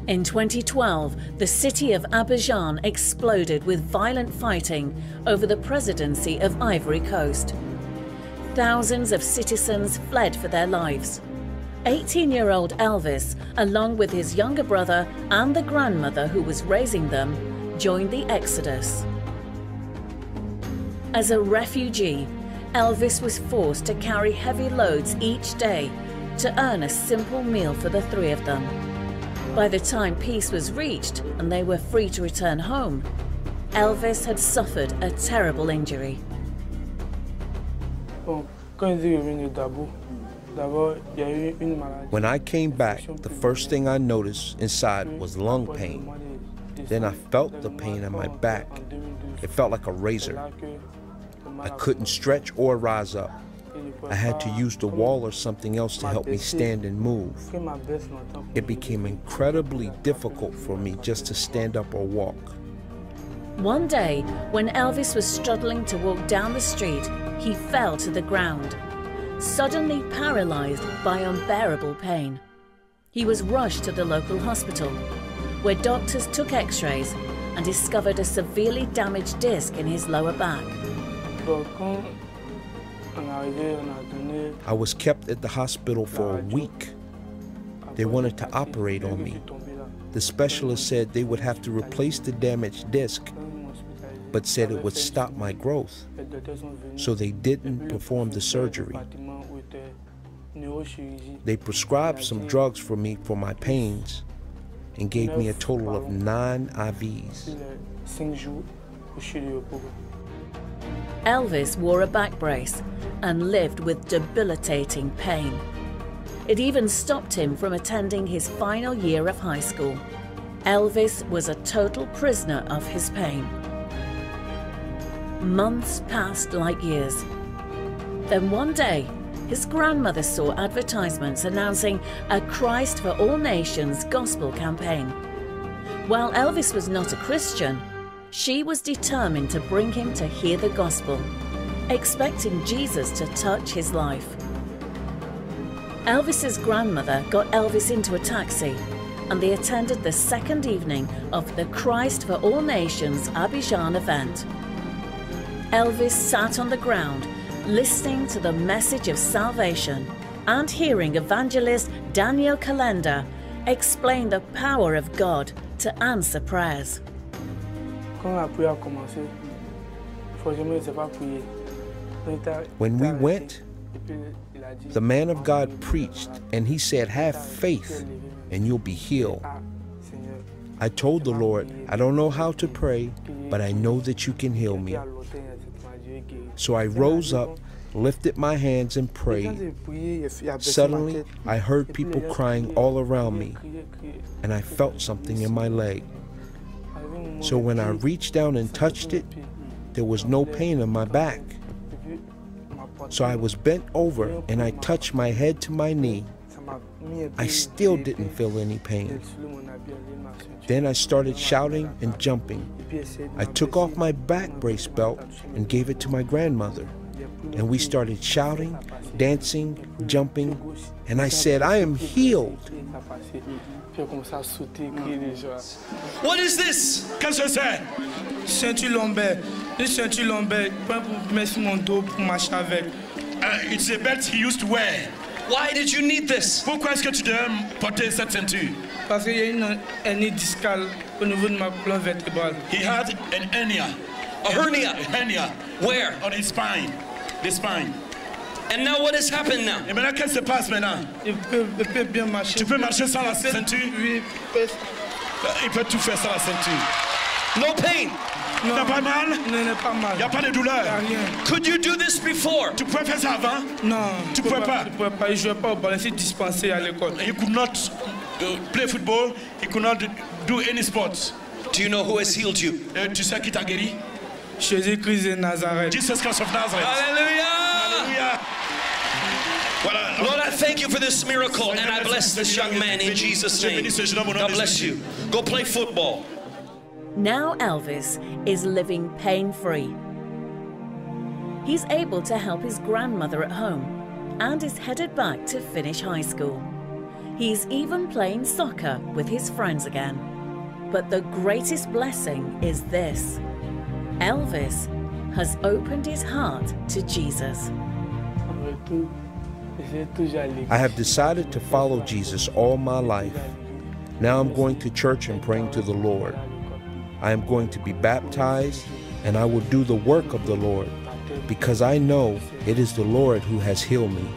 In 2012, the city of Abidjan exploded with violent fighting over the presidency of Ivory Coast. Thousands of citizens fled for their lives. 18-year-old Elvis, along with his younger brother and the grandmother who was raising them, joined the exodus. As a refugee, Elvis was forced to carry heavy loads each day to earn a simple meal for the three of them. By the time peace was reached and they were free to return home, Elvis had suffered a terrible injury. When I came back, the first thing I noticed inside was lung pain. Then I felt the pain in my back. It felt like a razor. I couldn't stretch or rise up. I had to use the wall or something else to help me stand and move. It became incredibly difficult for me just to stand up or walk. One day, when Elvis was struggling to walk down the street, he fell to the ground, suddenly paralyzed by unbearable pain. He was rushed to the local hospital, where doctors took x-rays and discovered a severely damaged disc in his lower back. I was kept at the hospital for a week. They wanted to operate on me. The specialist said they would have to replace the damaged disc, but said it would stop my growth. So they didn't perform the surgery. They prescribed some drugs for me for my pains and gave me a total of 9 IVs. Elvis wore a back brace and lived with debilitating pain. It even stopped him from attending his final year of high school. Elvis was a total prisoner of his pain. Months passed like years. Then one day, his grandmother saw advertisements announcing a Christ for All Nations gospel campaign. While Elvis was not a Christian, she was determined to bring him to hear the gospel, expecting Jesus to touch his life. Elvis's grandmother got Elvis into a taxi, and they attended the second evening of the Christ for All Nations Abidjan event. Elvis sat on the ground, listening to the message of salvation and hearing evangelist Daniel Calenda explain the power of God to answer prayers. When we went, the man of God preached and he said, "Have faith and you'll be healed." I told the Lord, "I don't know how to pray, but I know that you can heal me." So I rose up, lifted my hands and prayed. Suddenly, I heard people crying all around me, and I felt something in my leg. So when I reached down and touched it, there was no pain in my back. So I was bent over and I touched my head to my knee. I still didn't feel any pain. Then I started shouting and jumping. I took off my back brace belt and gave it to my grandmother. And we started shouting, dancing, jumping, and I said, "I am healed." What is this? Qu'est-ce que c'est? Ceinture lombaire. Une ceinture lombaire pour mettre sur mon dos pour marcher avec. It's a belt he used to wear. Why did you need this? Pourquoi est-ce que tu devais porter cette ceinture? Parce qu'il y a une hernie discale au niveau de ma colonne vertébrale. He had an hernia. A hernia? A hernia. Where? On his spine. The spine. And now what has happened now? Et maintenant, qu'est-ce qui se passe maintenant? Il peut bien marcher. Tu peux marcher sans la ceinture? Oui, il peut tout faire sans la ceinture. No pain? Non, t'as pas mal? Non, pas mal. Il n'y a pas de douleur? Rien. Could you do this before? Tu pouvais faire ça avant? Non. Tu pouvais pas? Je pouvais pas. Je jouais pas au ballon. Je suis dispensé à l'école. You could not play football. You could not do any sports. Do you know who has healed you? Tu sais qui t'a guéri? Jésus-Christ de Nazareth. Jesus Christ of Nazareth. Hallelujah! Hallelujah! Lord, I thank you for this miracle, and I bless this young man in Jesus' name. God bless you. Go play football. Now Elvis is living pain-free. He's able to help his grandmother at home and is headed back to finish high school. He's even playing soccer with his friends again. But the greatest blessing is this: Elvis has opened his heart to Jesus. I have decided to follow Jesus all my life. Now I'm going to church and praying to the Lord. I am going to be baptized, and I will do the work of the Lord, because I know it is the Lord who has healed me.